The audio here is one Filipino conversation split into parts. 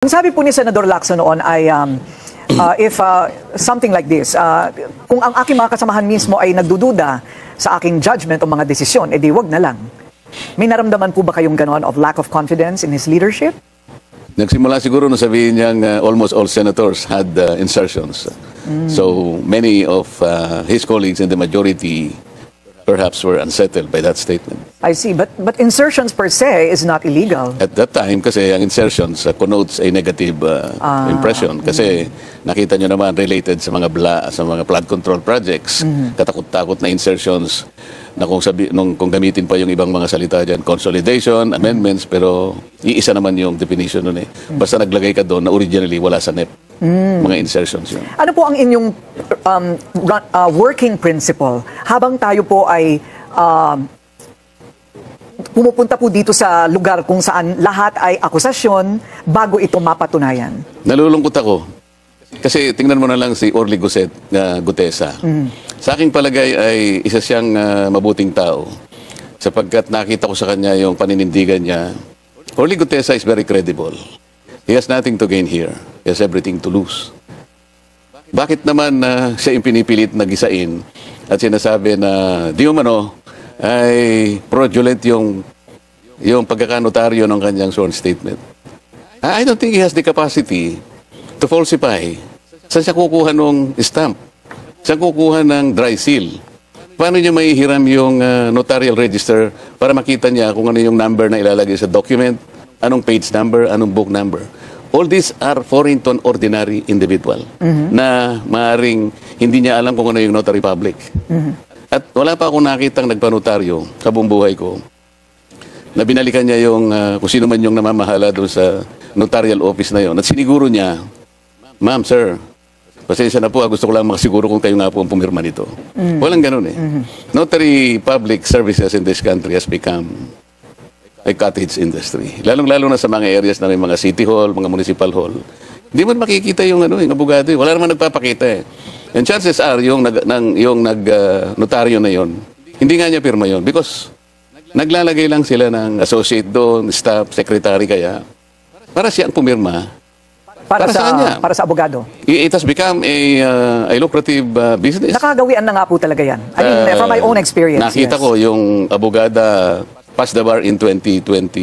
Ang sabi po ni Senador Lacson noon ay if something like this, kung ang aking mga kasamahan mismo ay nagdududa sa aking judgment o mga desisyon, edi wag na lang. May naramdaman po ba kayong ganon of lack of confidence in his leadership? Nagsimula siguro na sabihin niyang almost all senators had insertions. So many of his colleagues in the majority perhaps were unsettled by that statement. I see, but insertions per se is not illegal. At that time, kasi ang insertions connotes a negative impression. Kasi nakita nyo naman related sa mga flood control projects, katakot-takot na insertions na kung gamitin pa yung ibang mga salita dyan, consolidation, amendments, pero iisa naman yung definition nun eh. Basta naglagay ka doon na originally wala sa NEP. Mga insertions yun. Ano po ang inyong working principle habang tayo po ay pumupunta po dito sa lugar kung saan lahat ay akusasyon bago ito mapatunayan? Nalulungkot ako. Kasi tingnan mo na lang si Orly Gutesa. Sa aking palagay ay isa siyang mabuting tao. Sapagkat nakita ko sa kanya yung paninindigan niya. Orly Gutesa is very credible. He has nothing to gain here. He has everything to lose. Bakit naman siya yung pinipilit na gisain at sinasabi na di umano ay fraudulent yung pagkakanotaryo ng kanyang sworn statement? I don't think he has the capacity to falsify. Saan siya kukuha ng stamp? Saan kukuha ng dry seal? Paano niya maihiram yung notarial register para makita niya kung ano yung number na ilalagay sa document, anong page number, anong book number? All these are foreign to an ordinary individual na maaaring hindi niya alam kung ano yung notary public. At wala pa akong nakitang nagpanotaryo sa buong buhay ko na binalikan niya yung kung sino man yung namamahala doon sa notarial office na yon. At siniguro niya, ma'am, sir, pasensya na po, gusto ko lang makasiguro kung kayo nga po ang pumirma nito. Walang ganun eh. Notary public services in this country has become a cottage industry. Lalong-lalo na sa mga areas na may mga city hall, mga municipal hall. Hindi man makikita yung yung abogado. Wala naman nagpapakita eh. And chances are, yung notaryo na yon, hindi nga niya pirma yon because naglalagay lang sila ng associate doon, staff, secretary kaya, para siya ang pumirma. Para sa abogado. It has become a lucrative business. Nakagawian na nga po talaga yan. I mean, from my own experience. Nakita ko yung abogada passed the bar in 2021.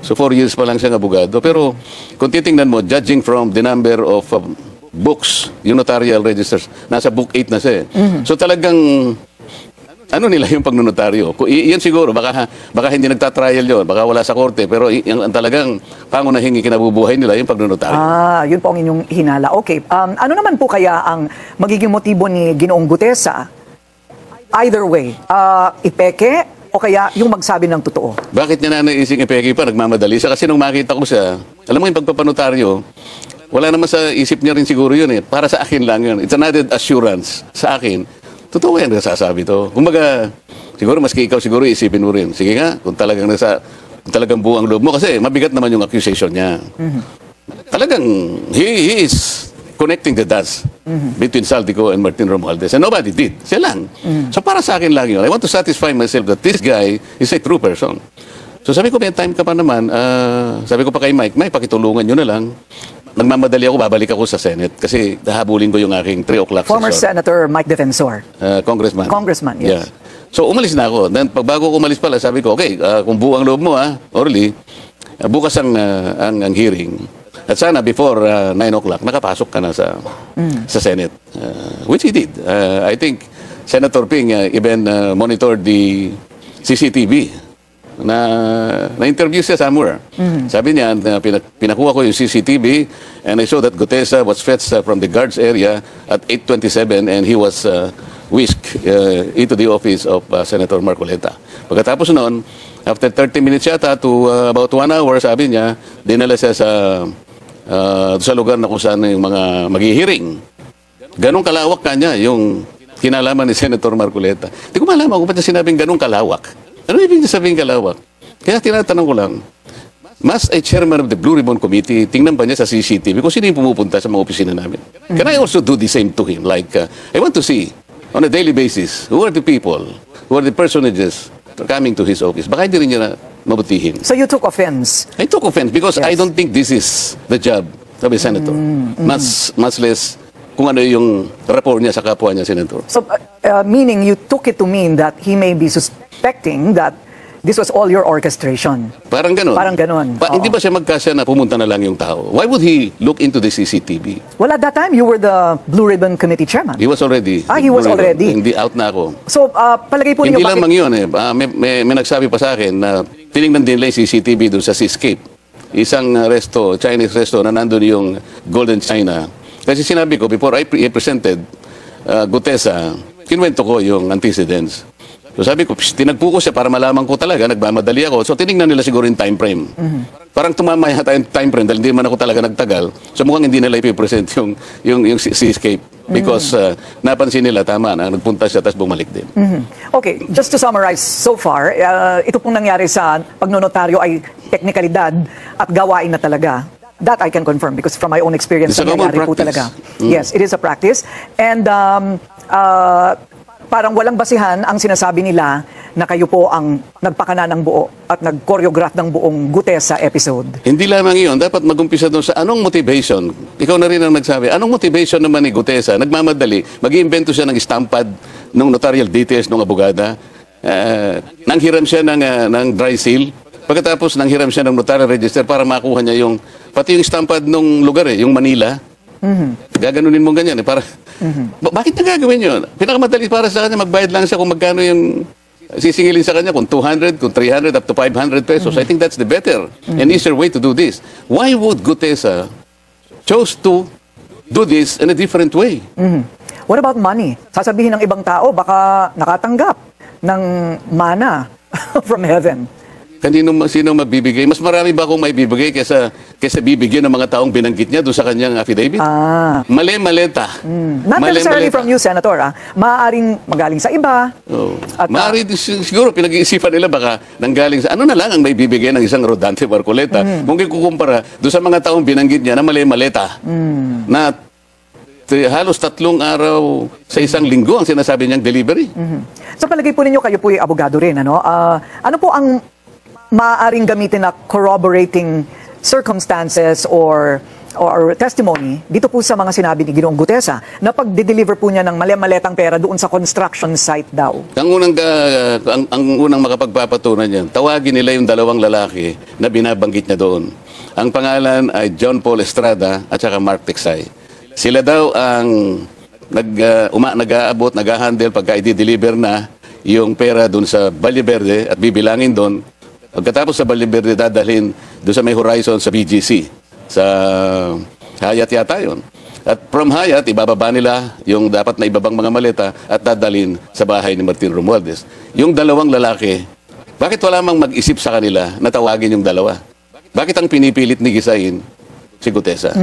So 4 years pa lang siyang abogado. Pero kung titingnan mo, judging from the number of books, yung notarial registers, nasa book 8 na siya. So talagang ano nila yung pagnonotaryo? Yan siguro, baka hindi nagtatrial yun, baka wala sa korte, pero yung talagang pangunahing kinabubuhay nila yung pagnonotaryo. Yun po ang inyong hinala. Okay, ano naman po kaya ang magiging motibo ni Ginoong Gutesa? Either way, ipeke o kaya yung magsabi ng totoo? Bakit niya na naising ipeke pa? Nagmamadali siya. Kasi nung makita ko siya, alam mo yung pagpapanotaryo, wala naman sa isip niya rin siguro yun eh. Para sa akin lang yun. It's an added assurance sa akin. Totoo yan nasasabi to. Kumbaga, siguro maski ikaw siguro isipin mo rin. Sige nga, kung talagang buo ang loob mo. Kasi mabigat naman yung accusation niya. Talagang, he is connecting the dots between Saldico and Martin Romualdez. And nobody did. Siya lang. So para sa akin lang yun. I want to satisfy myself that this guy is a true person. So sabi ko, may time ka pa naman. Sabi ko pa kay Mike, pakitulungan nyo na lang. Nagmamadali ako, babalik ako sa Senate. Kasi nahabulin ko yung aking 3 o'clock Former Senator Mike Defensor. Congressman. Congressman, yes. Yeah. So umalis na ako. Then pagbago ko umalis pala, sabi ko, okay, kung buo ang loob mo, Orly, bukas ang hearing. At sana before 9 o'clock, nakapasok ka na sa Senate. Which he did. I think Senator Ping even monitored the CCTV. Na-interview siya somewhere. Sabi niya, pinakuha ko yung CCTV and I saw that Gutesa was fetched from the guards area at 8:27 and he was whisked into the office of Senator Marcoleta. Pagkatapos noon, after 30 minutes yata to about 1 hour, sabi niya, dinala siya sa lugar na kung saan yung mga maghihiring. Ganong kalawak kanya yung kinalaman ni Senator Marcoleta. Hindi ko malaman kung ba't niya sinabing ganong kalawak. Ano ibig sabihin kalawak? Kaya tinatanong ko lang, mas a chairman of the Blue Ribbon Committee, tingnan pa niya sa CCTV kung sino yung pumupunta sa mga opisina namin. Can I also do the same to him? Like, I want to see on a daily basis, who are the people, who are the personages coming to his office? Baka hindi rin niya mabutihin. So you took offense. I took offense because Yes. I don't think this is the job of a senator. Mas less kung ano yung rapport niya sa kapwa niya, senator. So, meaning you took it to mean that he may be suspecting that this was all your orchestration. Parang ganun. Parang ganun. Oo. Hindi ba siya magkasya na pumunta na lang yung tao? Why would he look into the CCTV? Well, at that time, you were the Blue Ribbon Committee chairman. He was already. He was already. Hindi, out na ako. So, palagay po Hindi ninyo lamang yun eh. May nagsabi pa sa akin na tinignan din nila yung CCTV doon sa Seascape. Isang Chinese resto na nandun yung Golden China. Kasi sinabi ko, before I presented Gutesa, kinwento ko yung antecedents. So sabi ko, tinagpo ko siya para malaman ko talaga, nagmamadali ako. So tinignan nila siguro yung time frame. Parang tumama yata yung time frame dahil hindi man ako talaga nagtagal. So mukhang hindi nila ipipresent yung Seascape. Because napansin nila, tama na, nagpunta siya tapos bumalik din. Okay, just to summarize so far, ito pong nangyari sa pagnonotaryo ay teknikalidad at gawain na talaga. That I can confirm because from my own experience, It's a common nangyari po practice. talaga. Yes, it is a practice. And parang walang basihan ang sinasabi nila na kayo po ang nagpakana ng buo at nag-choreograph ng buong Gutesa episode. Hindi lamang iyon, dapat mag-umpisa doon sa anong motivation. Ikaw na rin ang nagsabi, anong motivation naman ni Gutesa? Nagmamadali, mag-iimbento siya ng stampad ng notarial details ng abogada, nanghiram siya ng dry seal, pagkatapos nanghiram siya ng notarial register para makuha niya pati yung stampad ng lugar yung Manila. Gaganunin mo ganyan para bakit niya gagawin yun? Pinakamadali para sa kanya, magbayad lang siya kung magkano yung sisingilin sa kanya, kung 200, kung 300, up to 500 pesos. I think that's the better and easier way to do this. Why would Gutesa chose to do this in a different way? What about money? Sasabihin ng ibang tao, baka nakatanggap ng mana from heaven. Sino magbibigay? Mas marami ba akong maibibigay kaysa bibigyan ng mga taong binanggit niya doon sa kanyang affidavit? Mali-maleta. Not necessarily from you, Senator. Maaaring magaling sa iba. Oh. At, Maaari siguro pinag-iisipan nila baka nanggaling sa ano na lang ang may bibigay ng isang Rodante Barcoleta. Kung kukumpara doon sa mga taong binanggit niya na mali-maleta na halos 3 araw sa isang linggo ang sinasabi niyang delivery. So palagay po ninyo, kayo po ay abogado rin. Ano po ang maaaring gamitin na corroborating circumstances or testimony dito po sa mga sinabi ni Ginoong Gutesa na pag-deliver po niya ng mali-maletang pera doon sa construction site daw? Ang unang makapagpapatunan niyan, tawagin nila yung 2 lalaki na binabanggit niya doon. Ang pangalan ay John Paul Estrada at saka Mark Texay. Sila daw ang nag-aabot, nag-handle pagka i-deliver na yung pera doon sa Valle Verde at bibilangin doon. Pagkatapos sa Valle Verde, dadalhin doon sa may horizon sa BGC. Sa Hyatt yata yun. At from Hyatt, ibababa nila yung dapat na ibabang mga maleta at dadalhin sa bahay ni Martin Romualdez. Yung 2 lalaki, bakit wala mang mag-isip sa kanila na tawagin yung 2? Bakit ang pinipilit ni Gisain si Gutesa?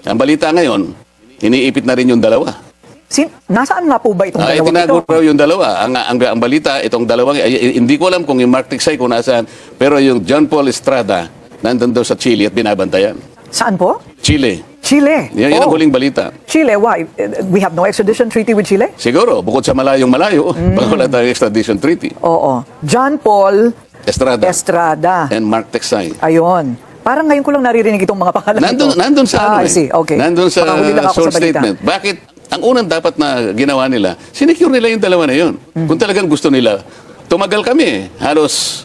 Ang balita ngayon, iniipit na rin yung 2. Nasaan nga po ba itong dalawang Tinago ito? raw yung 2. Ang balita, itong 2, hindi ko alam kung yung Mark Texay kung nasaan, pero yung John Paul Estrada, nandun daw sa Chile at binabantayan. Saan po? Chile. Chile. Yan ang huling balita. Chile, why? We have no extradition treaty with Chile? Siguro, bukod sa malayong-malayo, baka wala tayong extradition treaty. Oo. John Paul Estrada. And Mark Texay. Ayun. Parang ngayon ko lang naririnig itong mga pangalan Nandun sa I see. Okay. Nandun sa Makahuli lang ako short sa balita. statement. Bakit? Ang unang dapat na ginawa nila, sinecure nila yung 2 na yun. Kung talagang gusto nila, tumagal kami. Halos,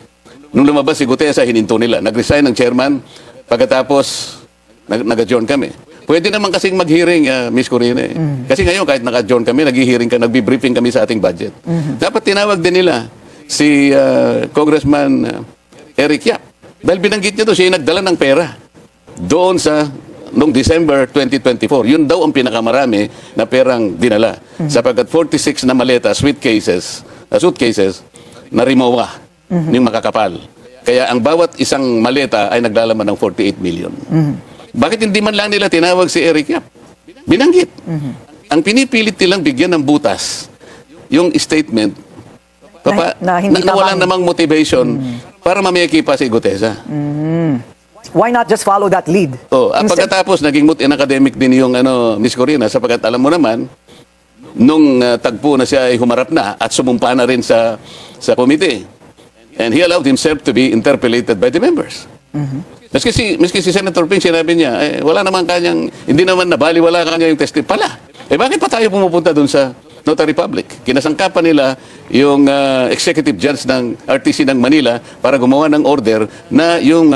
nung lumabas si Gutesa, hininto nila. Nag-resign ng chairman, pagkatapos, nag-adjourn kami. Pwede naman kasing mag-hearing, Miss Corina. Kasi ngayon, kahit nag-adjourn kami, nag-hearing nag-briefing kami sa ating budget. Dapat tinawag din nila si Congressman Eric Yap. Dahil binanggit niya doon, siya yung nagdala ng pera doon noong December 2024. Yun daw ang pinakamarami na perang dinala. Sapagkat 46 na maleta, suitcases, na rimowa ng makakapal. Kaya ang bawat isang maleta ay naglalaman ng 48 million. Bakit hindi man lang nila tinawag si Eric Yap? Binanggit. Ang pinipilit nilang bigyan ng butas, yung statement, na wala namang motivation para mamiyaki pa si Gutesa. Why not just follow that lead? Pagkatapos, naging academic din yung Miss Corina, sapagkat alam mo naman, nung tagpo na siya ay humarap na at sumumpa na rin sa komite. And he allowed himself to be interpellated by the members. Maski si Senator Ping, sinabi niya, wala naman kanyang, hindi naman nabaliwala kanya yung testimony. Pala, bakit pa tayo pumupunta dun sa Notary Public? Kinasangkapan nila yung executive judge ng RTC ng Manila para gumawa ng order na yung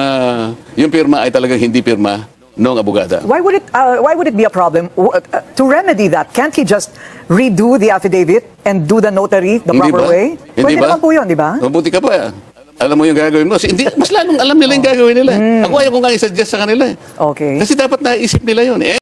pirma ay talagang hindi pirma ng abogada. Why would it be a problem to remedy that? Can't he just redo the affidavit and do the notary the Hindi proper ba? way? Hindi Pwede ba? naman po yun, di ba? Mabuti ka pa. Alam mo yung gagawin mo. Hindi, mas lalong alam nila yung gagawin nila. Ako ayaw ko nga i-suggest sa kanila. Okay. Kasi dapat naisip nila yun.